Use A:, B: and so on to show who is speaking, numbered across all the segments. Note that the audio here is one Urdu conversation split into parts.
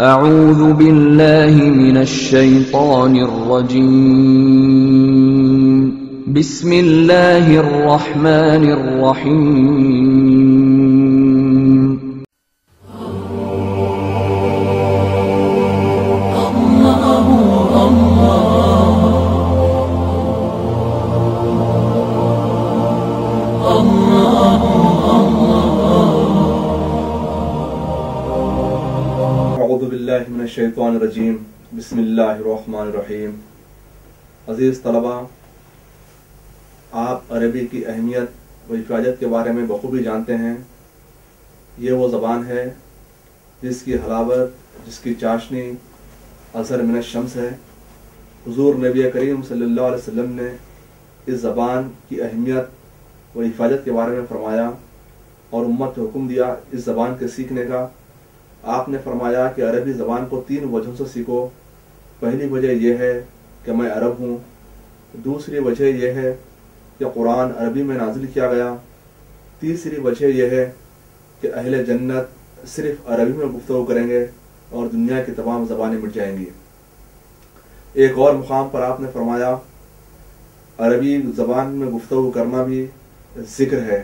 A: اعوذ باللہ من الشیطان الرجیم بسم اللہ الرحمن الرحیم
B: اعوذ باللہ من الشیطان الرجیم بسم اللہ الرحمن الرحیم۔ عزیز طلبہ، آپ عربی کی اہمیت و افادت کے بارے میں بخوبی جانتے ہیں۔ یہ وہ زبان ہے جس کی حلاوت، جس کی چاشنی اظہر من الشمس ہے۔ حضور نبی کریم صلی اللہ علیہ وسلم نے اس زبان کی اہمیت و افادت کے بارے میں فرمایا اور امت کو حکم دیا اس زبان کے سیکھنے کا۔ آپ نے فرمایا کہ عربی زبان کو 3 وجہوں سے سیکھو۔ پہلی وجہ یہ ہے کہ میں عرب ہوں، دوسری وجہ یہ ہے کہ قرآن عربی میں نازل کیا گیا، تیسری وجہ یہ ہے کہ اہل جنت صرف عربی میں گفتگو کریں گے اور دنیا کی تمام زبانیں مٹ جائیں گی۔ ایک اور مقام پر آپ نے فرمایا عربی زبان میں گفتگو کرنا بھی ذکر ہے۔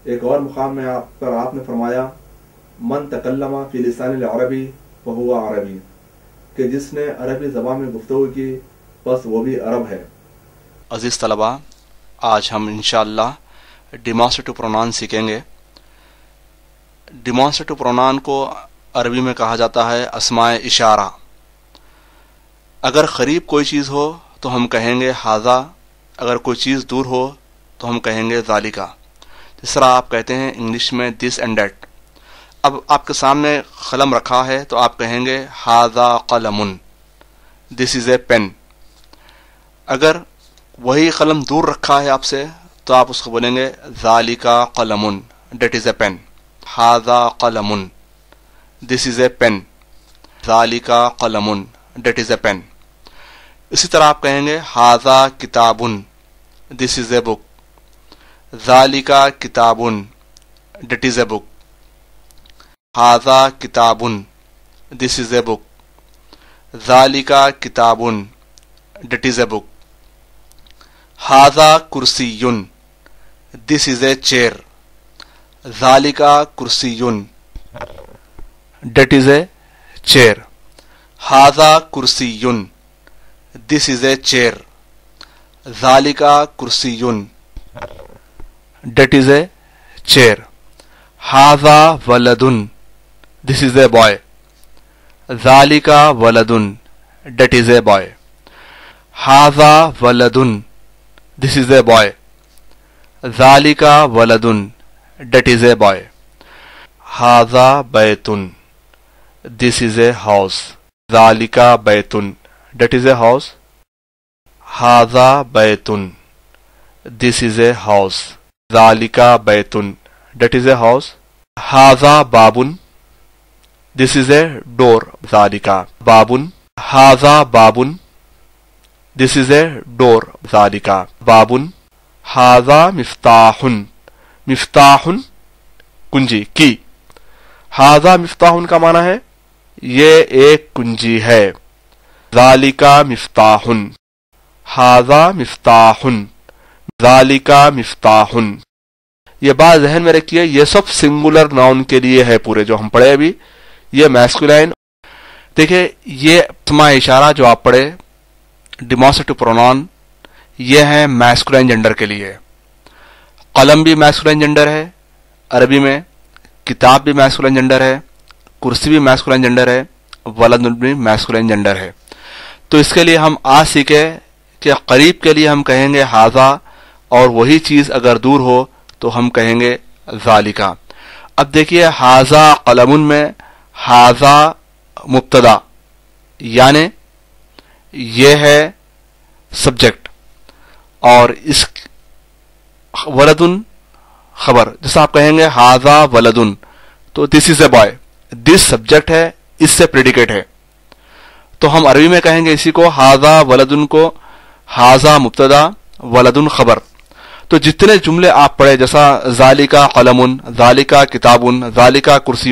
B: ایک اور مقام میں آپ نے فرمایا من تکلم فی لسان العربی فہو عربی، کہ جس نے عربی زبان میں گفتگو کی بس وہ بھی عرب ہے۔
C: عزیز طلبہ، آج ہم انشاءاللہ ڈیمانسٹریٹو پرونان سیکھیں گے۔ ڈیمانسٹریٹو پرونان کو عربی میں کہا جاتا ہے اسماء اشارہ۔ اگر قریب کوئی چیز ہو تو ہم کہیں گے ھذا، اگر کوئی چیز دور ہو تو ہم کہیں گے ذالکا۔ جس طرح آپ کہتے ہیں انگلش میں دس اینڈ دیٹ۔ اب آپ کے سامنے قلم رکھا ہے تو آپ کہیں گے ھذا قلم، دس از اے پین۔ اگر وہی قلم دور رکھا ہے آپ سے تو آپ اس کو بولیں گے ذالکا قلم، دیٹ از اے پین۔ ھذا قلم، دس از اے پین۔ ذالکا قلم، دیٹ از اے پین۔ اسی طرح آپ کہیں گے ھذا کتاب، دس از اے بک۔ ذالکا کتاب، دیٹ از اے بک۔ ھذا کتاب، دس از اے بک۔ ذالکا کتاب، دیٹ از اے بک۔ ھذا کرسی، دس از اے چیئر۔ ذالکا کرسی، دیٹ از اے چیئر۔ ھذا کرسی، دس از اے چیئر۔ ذالکا کرسی، دیٹ از اے چیئر۔ ھذا ولد، دس از اے بوائے۔ ذالکا ولد، دیٹ از اے بوائے۔ ھذا ولد، دس از اے بوائے۔ ذالکا ولد، دیٹ از اے بوائے۔ ھذا بیت، دس از اے ہاؤس۔ ذالکا بیت، دیٹ از اے ہاؤس۔ ھذا بیت، دس از اے ہاؤس۔ ذالکا بیت، دیٹ از اے ہاؤس۔ ھذا باب، دس از اے ڈور۔ ذالکا باب۔ ھذا باب، دس از اے ڈور۔ ذالکا باب۔ ھذا مفتاح، مفتاح کنجی کی۔ ھذا مفتاح کا معنی ہے یہ ایک کنجی ہے۔ ذالکا مفتاح۔ ھذا مفتاح۔ ذالکا مفتاح۔ یہ بات ذہن میں رکھیے، یہ سب سنگولر ناؤن کے لیے ہے پورے جو ہم پڑھے ابھی۔ یہ میسکولائن، دیکھیں یہ اسماء اشارہ جو آپ پڑھے ڈیمانسٹریٹو پرونان، یہ ہیں میسکولائن جنڈر کے لیے۔ قلم بھی میسکولائن جنڈر ہے عربی میں، کتاب بھی میسکولائن جنڈر ہے، کرسی بھی میسکولائن جنڈر ہے، ولد بھی میسکولائن جنڈر ہے۔ تو اس کے لیے ہم آج سیکھے کہ قریب کے لیے ہم کہیں گے ھذا، اور وہی چیز اگر دور ہو تو ہم کہیں گے ذالکا۔ اب دیکھیے ھذا قلم میں ھذا مبتدا، یعنی یہ ہے سبجیکٹ، اور اس ولدن خبر۔ جیسا آپ کہیں گے ھذا ولدن تو دس از اے بوائے، دس سبجیکٹ ہے، اس سے پریڈیکیٹ ہے۔ تو ہم عربی میں کہیں گے اسی کو ھذا ولدن کو ھذا مبتدا ولدن خبر۔ تو جتنے جملے آپ پڑھے جیسا ذالکا قلم، ذالکا کتاب، ذالکا کرسی،